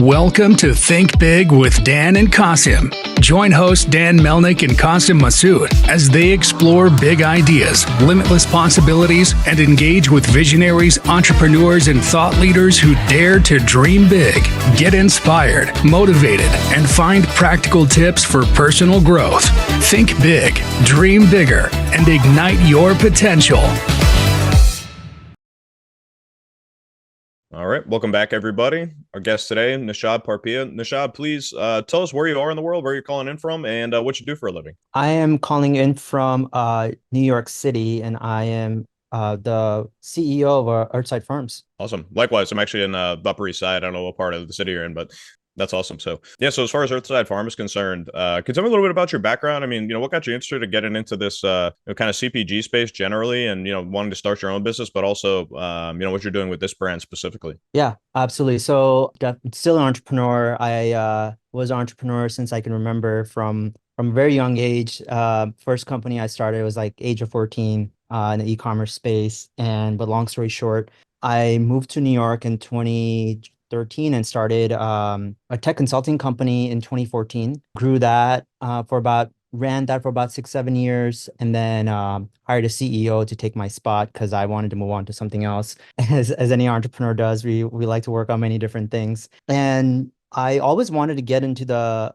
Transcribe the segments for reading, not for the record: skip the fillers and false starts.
Welcome to Think Big with Dan and Qasim. Join hosts Dan Melnick and Qasim Masood as they explore big ideas, limitless possibilities, and engage with visionaries, entrepreneurs, and thought leaders who dare to dream big, get inspired, motivated, and find practical tips for personal growth. Think big, dream bigger, and ignite your potential. All right. Welcome back, everybody. Our guest today, Naushad Parpia. Naushad, please tell us where you are in the world, where you're calling in from, and what you do for a living. I am calling in from New York City, and I am the CEO of Earthside Farms. Awesome. Likewise, I'm actually in the Upper East Side. I don't know what part of the city you're in, but that's awesome. So, yeah, so as far as Earthside Farm is concerned, can you tell me a little bit about your background? I mean, what got you interested in getting into this kind of CPG space generally and, wanting to start your own business, but also, what you're doing with this brand specifically? Yeah, absolutely. So still an entrepreneur. I was an entrepreneur since I can remember from a very young age. First company I started was like age of 14 in the e-commerce space. But long story short, I moved to New York in 2013 and started a tech consulting company in 2014. Grew that ran that for about 6-7 years, and then hired a CEO to take my spot because I wanted to move on to something else. As any entrepreneur does, we like to work on many different things. And I always wanted to get into the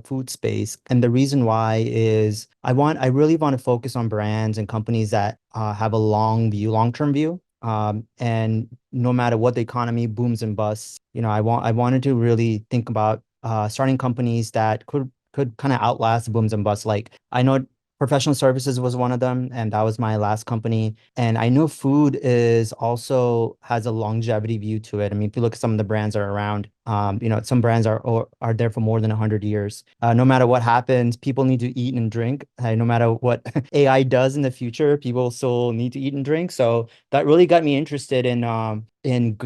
food space. And the reason why is I really want to focus on brands and companies that have a long-term view. And no matter what the economy booms and busts, I wanted to really think about starting companies that could kind of outlast the booms and busts. Like I know professional services was one of them, and that was my last company. And I know food is also has a longevity view to it. I mean, if you look at some of the brands that are around, some brands are there for more than 100 years. No matter what happens, people need to eat and drink. No matter what AI does in the future, people still need to eat and drink. So that really got me interested in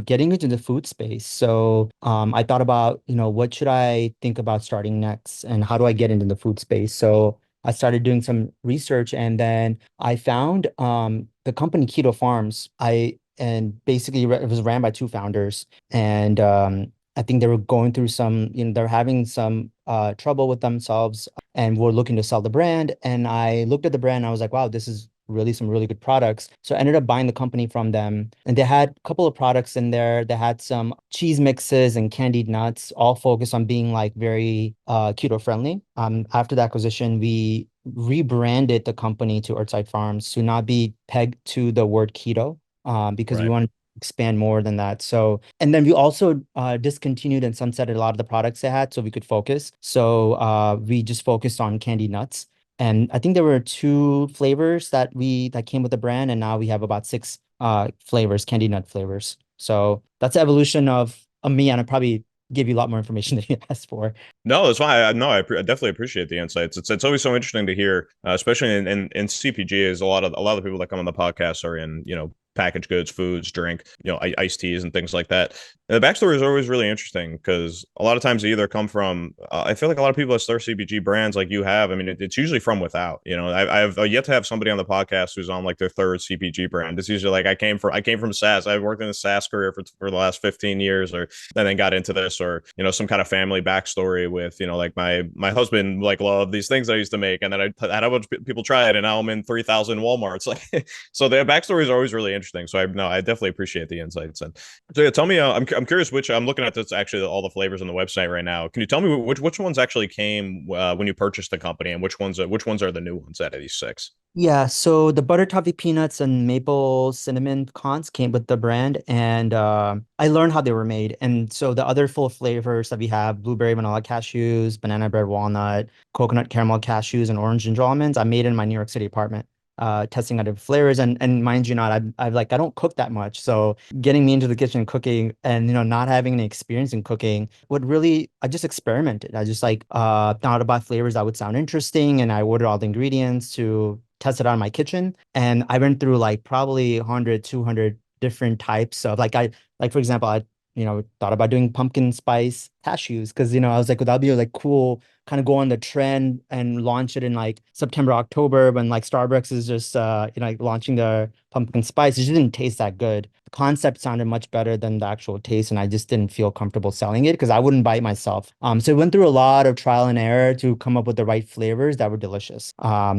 getting into the food space. So I thought about, what should I think about starting next, and how do I get into the food space? So I started doing some research, and then I found the company Keto Farms. And basically it was ran by two founders, and I think they were going through some, they're having some trouble with themselves, and were looking to sell the brand. And I looked at the brand, and I was like, wow, this is really some really good products. So I ended up buying the company from them, and they had a couple of products in there. They had some cheese mixes and candied nuts, all focused on being like very keto friendly. After the acquisition, we rebranded the company to Earthside Farms to not be pegged to the word keto, because we Right. want to expand more than that. So, and then we also discontinued and sunsetted a lot of the products they had so we could focus. So we just focused on candied nuts. And I think there were 2 flavors that came with the brand, and now we have about 6 flavors, candy nut flavors. So that's the evolution of me, and I probably give you a lot more information than you asked for. No, that's why I definitely appreciate the insights. It's always so interesting to hear, especially in CPG. Is a lot of the people that come on the podcast are in packaged goods, foods, drink, iced teas and things like that. And the backstory is always really interesting because a lot of times they either come from. I feel like a lot of people that start CPG brands like you have. I mean, it's usually from without. I've yet to have somebody on the podcast who's on like their third CPG brand. It's usually like I came from SaaS. I've worked in the SaaS career for the last 15 years, or and then got into this, or some kind of family backstory with like my husband like loved these things I used to make, and then I had a bunch of people try it, and now I'm in 3,000 Walmarts. Like, so their backstories are always really interesting. So I definitely appreciate the insights. And so yeah, tell me, I'm curious which I'm looking at this actually all the flavors on the website right now. Can you tell me which ones actually came when you purchased the company, and which ones are the new ones out of these 6? Yeah, so the butter toffee peanuts and maple cinnamon cons came with the brand, and I learned how they were made. And so the other full flavors that we have, blueberry vanilla cashews, banana bread walnut, coconut caramel cashews, and orange ginger almonds, I made in my New York City apartment, testing out different flavors. And mind you not, I don't cook that much. So getting me into the kitchen cooking, and not having any experience in cooking, I just experimented. I just thought about flavors that would sound interesting, and I ordered all the ingredients to test it out in my kitchen. And I went through like probably 100, 200 different types of for example, I thought about doing pumpkin spice cashews because I was like, well, that'd be like cool, kind of go on the trend and launch it in like September, October when like Starbucks is just like launching their pumpkin spice. It just didn't taste that good. The concept sounded much better than the actual taste, and I just didn't feel comfortable selling it because I wouldn't buy it myself. So it went through a lot of trial and error to come up with the right flavors that were delicious.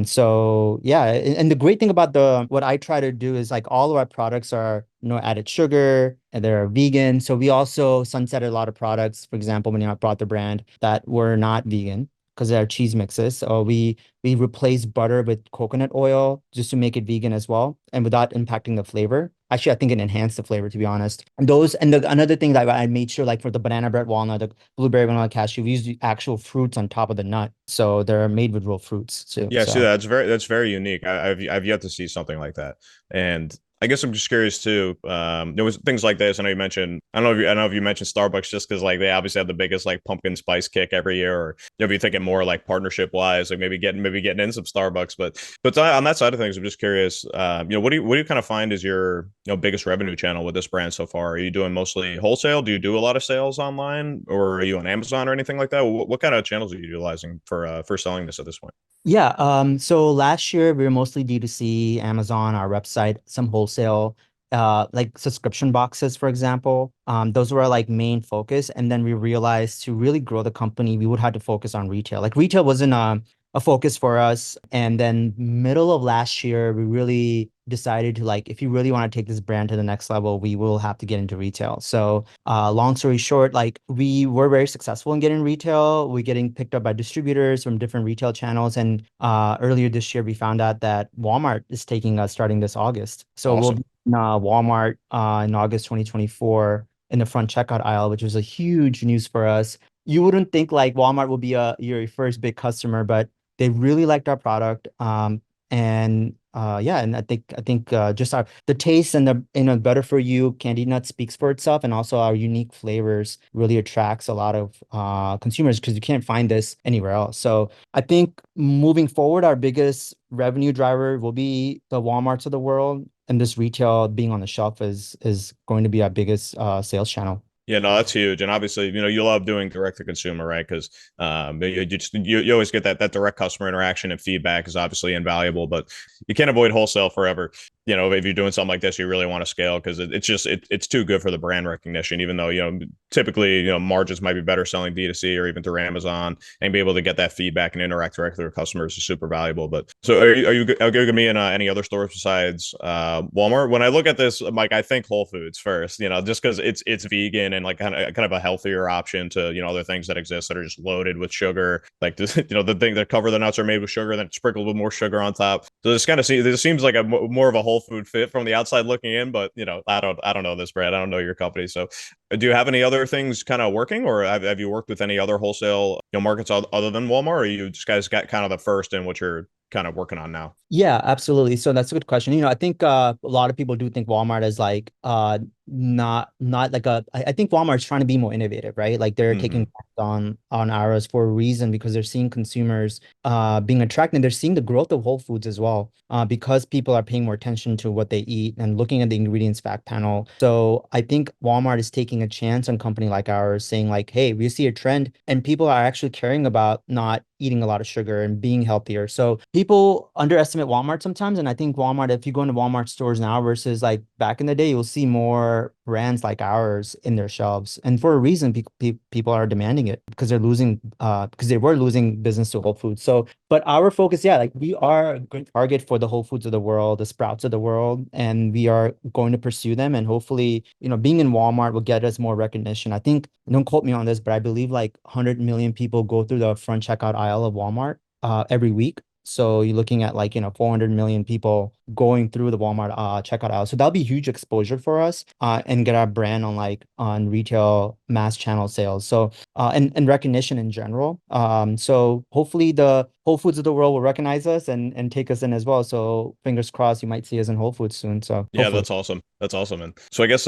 So yeah, and the great thing about the what I try to do is like all of our products are no added sugar and they're vegan. So we also sunsetted a lot of products. For example, when I brought the brand that were not vegan because they're cheese mixes. So we replaced butter with coconut oil just to make it vegan as well, and without impacting the flavor. Actually, I think it enhanced the flavor, to be honest. And another thing that I made sure, like for the banana bread walnut, the blueberry vanilla cashew, we use the actual fruits on top of the nut, so they're made with real fruits too. Yeah, see, So that's very unique. I've yet to see something like that, and I guess I'm just curious too. There was things like this. I know you mentioned. I don't know if you mentioned Starbucks just because like they obviously have the biggest like pumpkin spice kick every year, or if you thinking more like partnership wise, like maybe getting in some Starbucks. But on that side of things, I'm just curious. What do you kind of find is your biggest revenue channel with this brand so far? Are you doing mostly wholesale? Do you do a lot of sales online, or are you on Amazon or anything like that? What kind of channels are you utilizing for selling this at this point? yeah, so last year we were mostly D2C, Amazon, our website, some wholesale, like subscription boxes, for example. Those were our like main focus. And then we realized to really grow the company, we would have to focus on retail. Like retail wasn't a focus for us. And then middle of last year, we really decided to like, if you really want to take this brand to the next level, we will have to get into retail. So long story short, like we were very successful in getting retail. We're getting picked up by distributors from different retail channels. And earlier this year, we found out that Walmart is taking us starting this August. So we'll Awesome. be in Walmart in August 2024 in the front checkout aisle, which was a huge news for us. You wouldn't think like Walmart will be your first big customer, but they really liked our product. And yeah, and I think just our the taste and the better for you candy nut speaks for itself, and also our unique flavors really attracts a lot of consumers because you can't find this anywhere else. So I think moving forward, our biggest revenue driver will be the Walmarts of the world, and this retail being on the shelf is going to be our biggest sales channel. Yeah, no, that's huge, and obviously, you love doing direct to consumer, right? Because you always get that direct customer interaction and feedback is obviously invaluable, but you can't avoid wholesale forever. If you're doing something like this, you really want to scale because it's too good for the brand recognition. Even though typically margins might be better selling D2C or even through Amazon, and be able to get that feedback and interact directly with customers is super valuable. But so are you giving me in any other stores besides Walmart? When I look at this, Mike, I think Whole Foods first. Just because it's vegan and like kind of a healthier option to other things that exist that are just loaded with sugar. Like this, the thing that cover the nuts are made with sugar, then sprinkled with more sugar on top. So this seems like a more of a whole food fit from the outside looking in. But I don't know this brand. I don't know your company. So do you have any other things kind of working, or have you worked with any other wholesale markets other than Walmart, or you just guys got kind of the first in what you're kind of working on now? Yeah, absolutely. So that's a good question. I think a lot of people do think Walmart is like not like I think Walmart's trying to be more innovative, right? Like they're taking Hmm. bets on ours for a reason because they're seeing consumers being attracted, and they're seeing the growth of Whole Foods as well because people are paying more attention to what they eat and looking at the ingredients fact panel. So I think Walmart is taking a chance on a company like ours, saying like, hey, we see a trend and people are actually caring about not eating a lot of sugar and being healthier. So people underestimate Walmart sometimes. And I think Walmart, if you go into Walmart stores now versus like back in the day, you'll see more brands like ours in their shelves. And for a reason, people are demanding it because because they were losing business to Whole Foods. So, but our focus, yeah, like we are a good target for the Whole Foods of the world, the Sprouts of the world, and we are going to pursue them. And hopefully, being in Walmart will get us more recognition. I think, don't quote me on this, but I believe like 100 million people go through the front checkout aisle of Walmart every week. So you're looking at like, 400 million people going through the Walmart checkout aisle. So that'll be huge exposure for us and get our brand on retail mass channel sales. So and recognition in general. So hopefully the Whole Foods of the world will recognize us and take us in as well. So fingers crossed you might see us in Whole Foods soon. So Yeah, hopefully. that's awesome. That's awesome, man. So I guess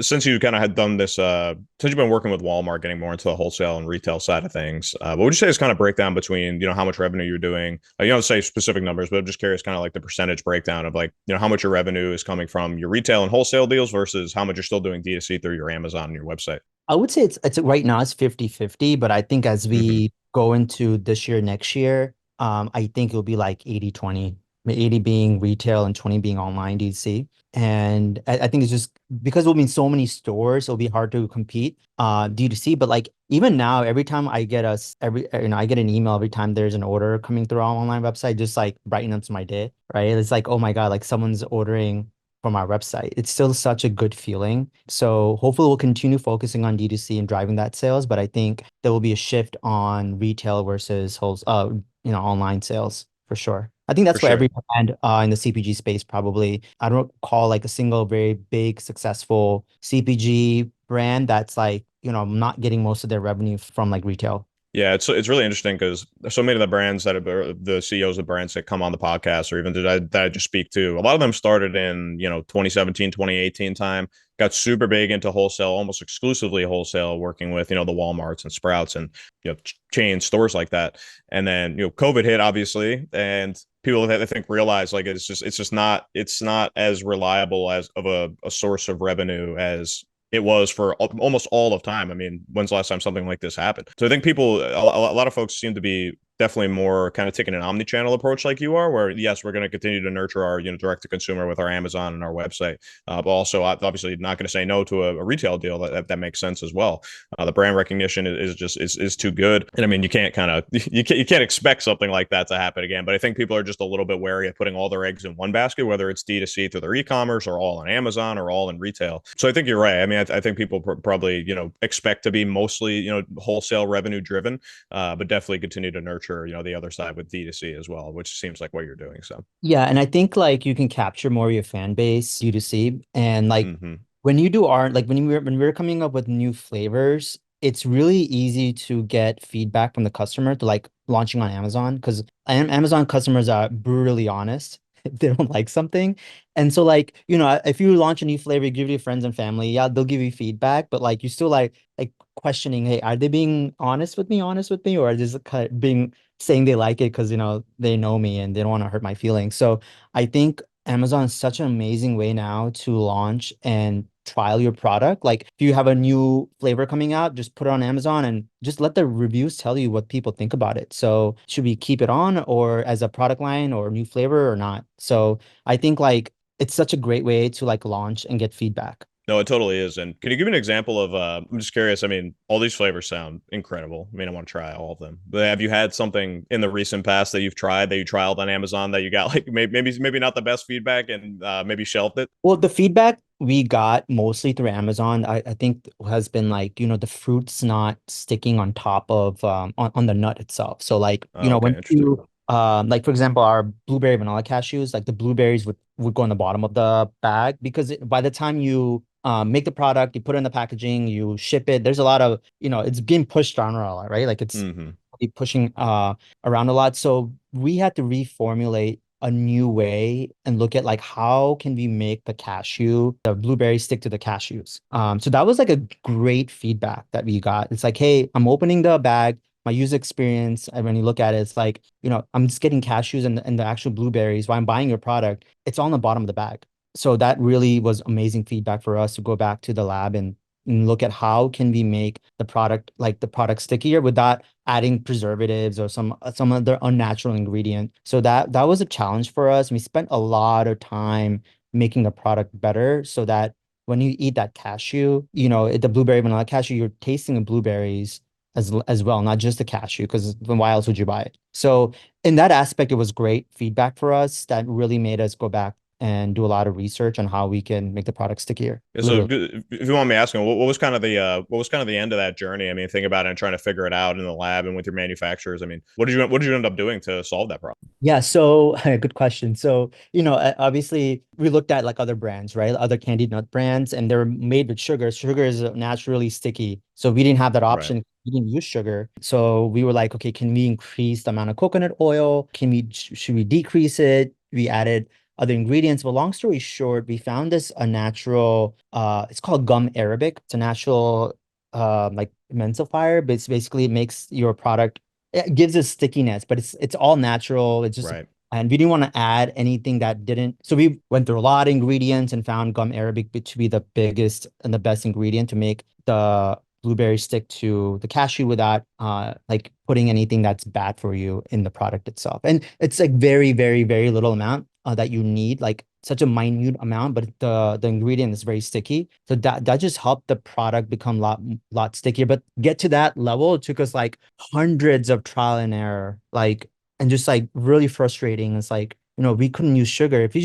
since you kind of had done this, since you've been working with Walmart, getting more into the wholesale and retail side of things, what would you say is kind of breakdown between how much revenue you're doing? You don't say specific numbers, but I'm just curious, kind of like the percentage breakdown of like how much your revenue is coming from your retail and wholesale deals versus how much you're still doing D2C through your Amazon and your website. I would say it's right now it's 50-50, but I think as Hmm. we go into this year, next year, I think it'll be like 80-20, 80 being retail and 20 being online DC. And I think it's just because there'll be so many stores, it'll be hard to compete D2C. But like even now, every time I get I get an email every time there's an order coming through our online website, just like brighten up my day, right? It's like, oh my God, like someone's ordering from our website. It's still such a good feeling. So hopefully we'll continue focusing on D2C and driving that sales, but I think there will be a shift on retail versus online sales for sure. I think For that's for sure. every brand in the CPG space probably. I don't recall like a single very big successful CPG brand that's like, not getting most of their revenue from like retail. Yeah, it's really interesting because so many of the brands that are the CEOs of brands that come on the podcast or even that I just speak to, a lot of them started in, 2017, 2018 time, got super big into wholesale, almost exclusively wholesale, working with, the Walmarts and Sprouts and, chain stores like that. And then, COVID hit obviously, and people I think realize like it's not as reliable as of a source of revenue as it was for almost all of time. I mean, when's the last time something like this happened? So I think a lot of folks seem to be definitely more kind of taking an omni-channel approach like you are, where yes, we're going to continue to nurture our, direct to consumer with our Amazon and our website, but also obviously not going to say no to a retail deal that makes sense as well. The brand recognition is too good, and I mean, you can't kind of you can't expect something like that to happen again. But I think people are just a little bit wary of putting all their eggs in one basket, whether it's D2C through their e-commerce or all on Amazon or all in retail. So I think you're right. I mean, I think people probably expect to be mostly wholesale revenue driven, but definitely continue to nurture the other side with D2C as well, which seems like what you're doing. So Yeah, and I think like you can capture more of your fan base D2C and like hmm. when you do art, like when we're coming up with new flavors, it's really easy to get feedback from the customer to like launching on Amazon because Amazon customers are brutally honest if they don't like something. And so like, if you launch a new flavor, you give it to your friends and family, yeah, they'll give you feedback, but like you still like questioning, hey, are they being honest with me, or are they just kind of being saying they like it because they know me and they don't want to hurt my feelings. So I think Amazon is such an amazing way now to launch and trial your product. Like if you have a new flavor coming out, just put it on Amazon and just let the reviews tell you what people think about it. So should we keep it on or as a product line or new flavor or not? So I think like it's such a great way to like launch and get feedback. No, it totally is. And can you give me an example of, I'm just curious. I mean, all these flavors sound incredible. I mean, I want to try all of them. But have you had something in the recent past that you've tried that you trialed on Amazon that you got like maybe not the best feedback and maybe shelved it? Well, the feedback we got mostly through Amazon, I think has been like, the fruit's not sticking on top of on the nut itself. So like, Oh, okay, when interesting. you like for example, our blueberry vanilla cashews, like the blueberries would go in the bottom of the bag because by the time you make the product, you put it in the packaging, you ship it, there's a lot of, it's being pushed around a lot, right? Like it's Hmm. pushing around a lot. So we had to reformulate a new way and look at like how can we make the blueberries stick to the cashews. So that was like a great feedback that we got. It's like, hey, I'm opening the bag. My user experience, and when you look at it, it's like, I'm just getting cashews and the actual blueberries while I'm buying your product. It's all on the bottom of the bag. So that really was amazing feedback for us to go back to the lab and look at how can we make the product stickier without adding preservatives or some other unnatural ingredient. So that was a challenge for us. We spent a lot of time making the product better so that when you eat that cashew, the blueberry vanilla cashew, you're tasting the blueberries as well, not just the cashew, because then why else would you buy it? So in that aspect, it was great feedback for us that really made us go back and do a lot of research on how we can make the product stickier, Yeah, so literally. if you want me asking, what was kind of what was kind of the end of that journey? I mean, think about it and trying to figure it out in the lab and with your manufacturers. I mean, what did you end up doing to solve that problem? Yeah, so good question. So, obviously we looked at like other brands, right? Other candy nut brands, and they're made with sugar. Sugar is naturally sticky. So we didn't have that Right. option. We didn't use sugar. So we were like, okay, can we increase the amount of coconut oil? Should we decrease it? We added other ingredients. But long story short, we found this a natural, it's called gum arabic. It's a natural like emulsifier, but it's basically it makes your product it gives us stickiness, but it's all natural. It's just Right. and we didn't want to add anything that didn't. So we went through a lot of ingredients and found gum arabic to be the biggest and the best ingredient to make blueberry stick to the cashew without like putting anything that's bad for you in the product itself. And it's like very, very, very little amount that you need, like such a minute amount, but the ingredient is very sticky. So that just helped the product become lot stickier. But get to that level, it took us like hundreds of trial and error, like, and just like really frustrating. It's like, we couldn't use sugar. If we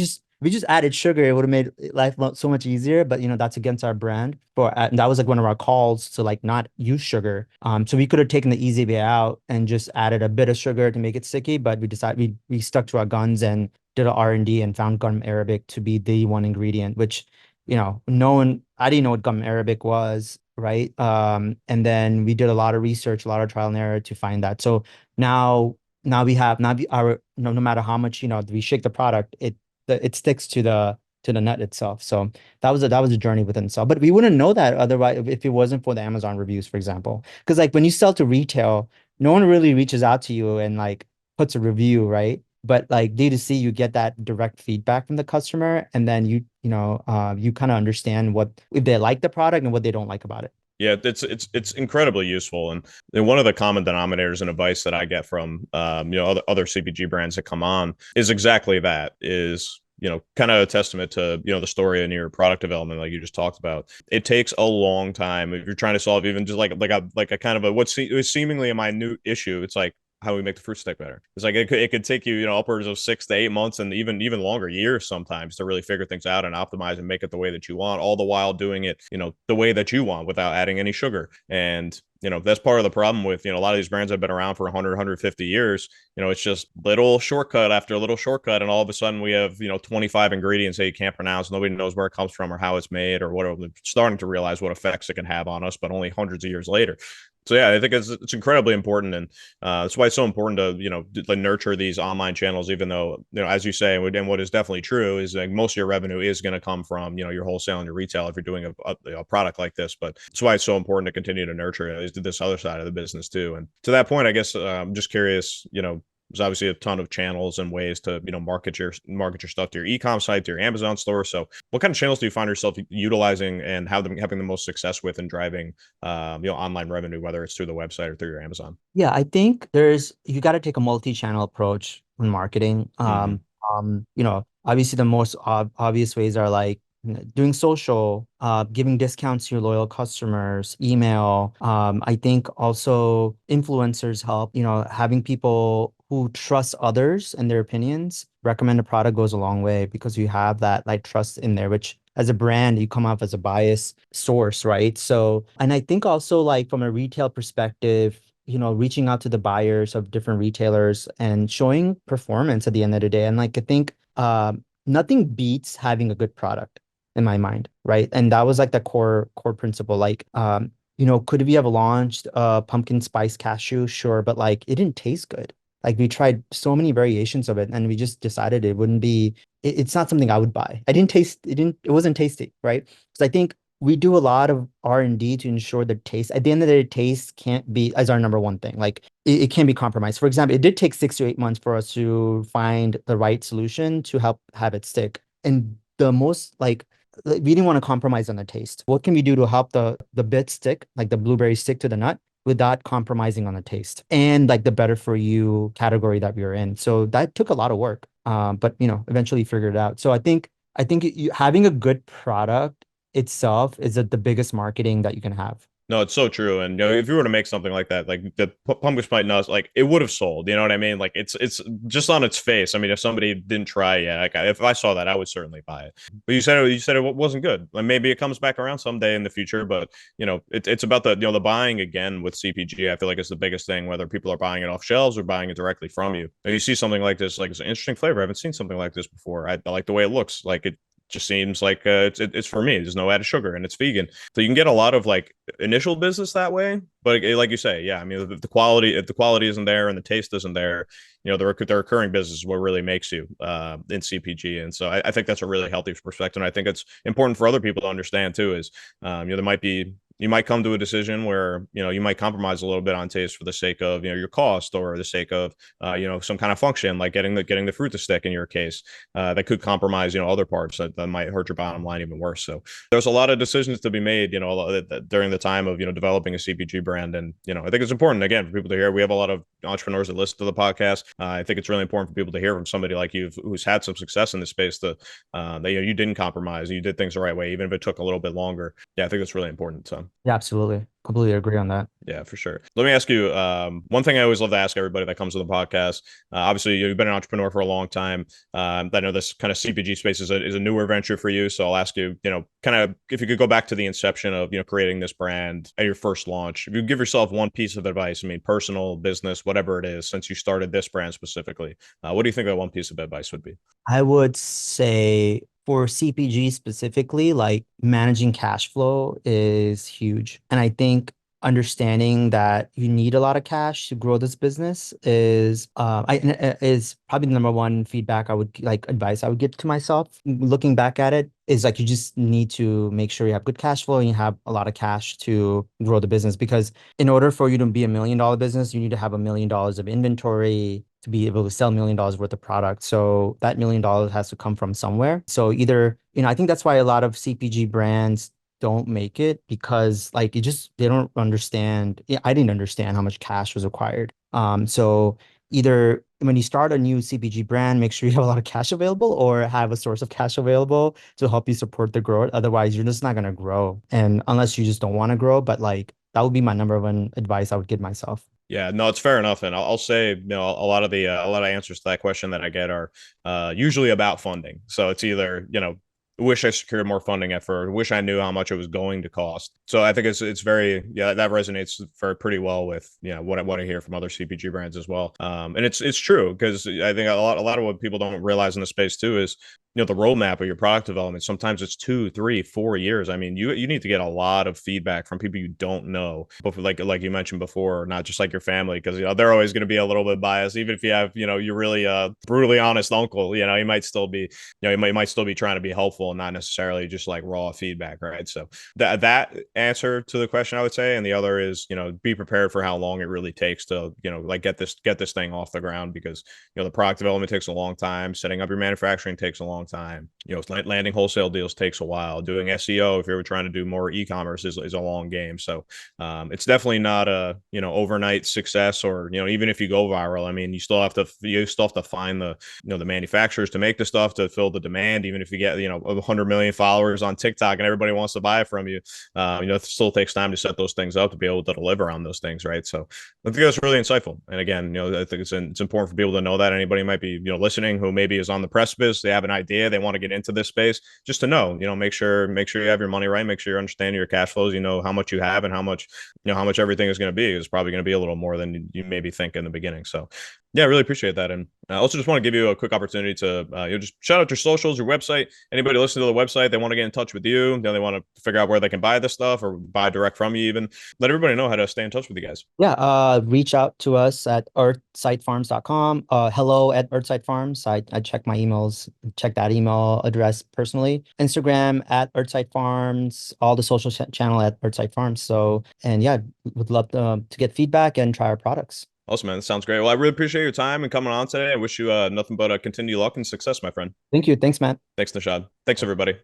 just added sugar, it would have made life so much easier. But that's against our brand. And that was like one of our calls to like not use sugar. So we could have taken the easy way out and just added a bit of sugar to make it sticky. But we decided we stuck to our guns and did an R&D and found gum arabic to be the one ingredient, which no one, I didn't know what gum arabic was, right? And then we did a lot of research, a lot of trial and error to find that. So now we have now we, our no matter how much we shake the product, it sticks to the nut itself. So that was a journey within itself. But we wouldn't know that otherwise if it wasn't for the Amazon reviews, for example. Because like when you sell to retail, no one really reaches out to you and like puts a review, right? But like D2C, you get that direct feedback from the customer, and then you kind of understand what if they like the product and what they don't like about it. Yeah, it's incredibly useful, and one of the common denominators and advice that I get from other CPG brands that come on is exactly that. Is kind of a testament to the story in your product development, like you just talked about. It takes a long time if you're trying to solve even just like a kind of a what's seemingly a minute issue. It's like how we make the fruit stick better. It's like it could take you, upwards of 6 to 8 months and even longer, years sometimes, to really figure things out and optimize and make it the way that you want, all the while doing it, the way that you want without adding any sugar. And that's part of the problem with, a lot of these brands have been around for 100, 150 years. It's just little shortcut after a little shortcut. And all of a sudden we have, 25 ingredients that you can't pronounce. Nobody knows where it comes from or how it's made or whatever. We're starting to realize what effects it can have on us, but only hundreds of years later. So yeah, I think it's incredibly important, and that's why it's so important to nurture these online channels. Even though as you say, and what is definitely true is like most of your revenue is going to come from your wholesale and your retail if you're doing a product like this. But that's why it's so important to continue to nurture this other side of the business too. And to that point, I guess I'm just curious. There's obviously a ton of channels and ways to market your stuff to your e-com site, to your Amazon store. So what kind of channels do you find yourself utilizing and having the most success with in driving online revenue, whether it's through the website or through your Amazon? Yeah, I think you got to take a multi-channel approach when marketing. Mm-hmm. Obviously the most obvious ways are like doing social, giving discounts to your loyal customers, email. I think also influencers help, having people who trust others and their opinions recommend a product goes a long way because you have that like trust in there, which as a brand, you come off as a biased source, right? So, and I think also like from a retail perspective, reaching out to the buyers of different retailers and showing performance at the end of the day. And like, I think nothing beats having a good product in my mind, right? And that was like the core principle. Like, could we have launched a pumpkin spice cashew? Sure, but like it didn't taste good. Like we tried so many variations of it, and we just decided it wouldn't be. It's not something I would buy. I didn't taste. It didn't. It wasn't tasty, right? So I think we do a lot of R&D to ensure the taste. At the end of the day, taste can't be as our number one thing. Like it can't be compromised. For example, it did take 6 to 8 months for us to find the right solution to help have it stick. And the most we didn't want to compromise on the taste. What can we do to help the bit stick, like the blueberry stick to the nut, without compromising on the taste and like the better for you category that we were in? So that took a lot of work, but eventually figured it out. So I think having a good product itself is the biggest marketing that you can have. No, it's so true. And if you were to make something like that, like the pumpkin spice nuts, like it would have sold. You know what I mean? Like it's just on its face. I mean, if somebody didn't try it, like if I saw that, I would certainly buy it. But you said it wasn't good. Like maybe it comes back around someday in the future. But it's about the buying again with CPG. I feel like it's the biggest thing. Whether people are buying it off shelves or buying it directly from you. And you see something like this, like it's an interesting flavor. I haven't seen something like this before. I like the way it looks. Like it just seems like it's for me. There's no added sugar and it's vegan, so you can get a lot of like initial business that way. But like you say, yeah, I mean, if the quality isn't there and the taste isn't there, the recurring business is what really makes you in CPG. And so I think that's a really healthy perspective. And I think it's important for other people to understand too. Is there might be you might come to a decision where, you might compromise a little bit on taste for the sake of, your cost, or the sake of, some kind of function, like getting the fruit to stick in your case, that could compromise, other parts that might hurt your bottom line even worse. So there's a lot of decisions to be made, during the time of, developing a CPG brand. And, I think it's important, again, for people to hear. We have a lot of entrepreneurs that listen to the podcast. I think it's really important for people to hear from somebody like you who's had some success in this space, that you didn't compromise, you did things the right way, even if it took a little bit longer. Yeah, I think it's really important. So Yeah, absolutely. Completely agree on that. yeah, for sure. Let me ask you, one thing I always love to ask everybody that comes to the podcast. Obviously, you've been an entrepreneur for a long time. I know this kind of CPG space is a newer venture for you. So I'll ask you, kind of if you could go back to the inception of, creating this brand at your first launch. If you give yourself one piece of advice, I mean, personal, business, whatever it is, since you started this brand specifically, what do you think that one piece of advice would be? I would say for CPG specifically, like managing cash flow is huge. And I think understanding that you need a lot of cash to grow this business is probably the number one feedback I would like advice I would give to myself. Looking back at it, is like you just need to make sure you have good cash flow and you have a lot of cash to grow the business. Because in order for you to be $1 million business, you need to have $1 million of inventory to be able to sell $1 million worth of product. So that $1 million has to come from somewhere. So either, I think that's why a lot of CPG brands don't make it, because like they don't understand. I didn't understand how much cash was required. So either when you start a new CPG brand, make sure you have a lot of cash available, or have a source of cash available to help you support the growth. Otherwise, you're just not going to grow. And unless you just don't want to grow, but like that would be my number one advice I would give myself. Yeah, no, it's fair enough, and I'll say, a lot of answers to that question that I get are usually about funding. So it's either, wish I secured more funding at first, wish I knew how much it was going to cost. So I think it's very, yeah, that resonates for pretty well with, what I hear from other CPG brands as well. And it's true, because I think a lot of what people don't realize in the space too is, the roadmap of your product development. Sometimes it's 2, 3, 4 years. I mean, you need to get a lot of feedback from people you don't know, but like you mentioned before, not just like your family, because they're always going to be a little bit biased. Even if you have, you're really brutally honest uncle, you might still be, you might still be trying to be helpful and not necessarily just like raw feedback, right? So that answer to the question, I would say, and the other is, be prepared for how long it really takes to, like get this thing off the ground, because the product development takes a long time, setting up your manufacturing takes a long time, landing wholesale deals takes a while, doing SEO if you're trying to do more e-commerce is a long game. So it's definitely not a overnight success, or even if you go viral, I mean, you still have to find the the manufacturers to make the stuff to fill the demand. Even if you get 100 million followers on TikTok and everybody wants to buy it from you, it still takes time to set those things up to be able to deliver on those things, right? So I think that's really insightful. And again, I think it's important for people to know that. Anybody might be listening who maybe is on the precipice, they have an idea, they want to get into this space, just to know, make sure you have your money right, make sure you're understanding your cash flows, how much you have and how much everything is going to be. It's probably going to be a little more than you maybe think in the beginning. So yeah, I really appreciate that. And I also just want to give you a quick opportunity to just shout out your socials, your website. Anybody listening to the website, they want to get in touch with you, they want to figure out where they can buy this stuff or buy direct from you, even let everybody know how to stay in touch with you guys. Yeah, reach out to us at earthsidefarms.com. Hello at Earthside Farms. I check my emails, check that email address personally. Instagram at Earthside Farms, all the social channel at Earthside Farms. So, and yeah, would love to get feedback and try our products. Awesome, man. That sounds great. Well, I really appreciate your time and coming on today. I wish you nothing but continued luck and success, my friend. Thank you. Thanks, Matt. Thanks, Naushad. Thanks, everybody.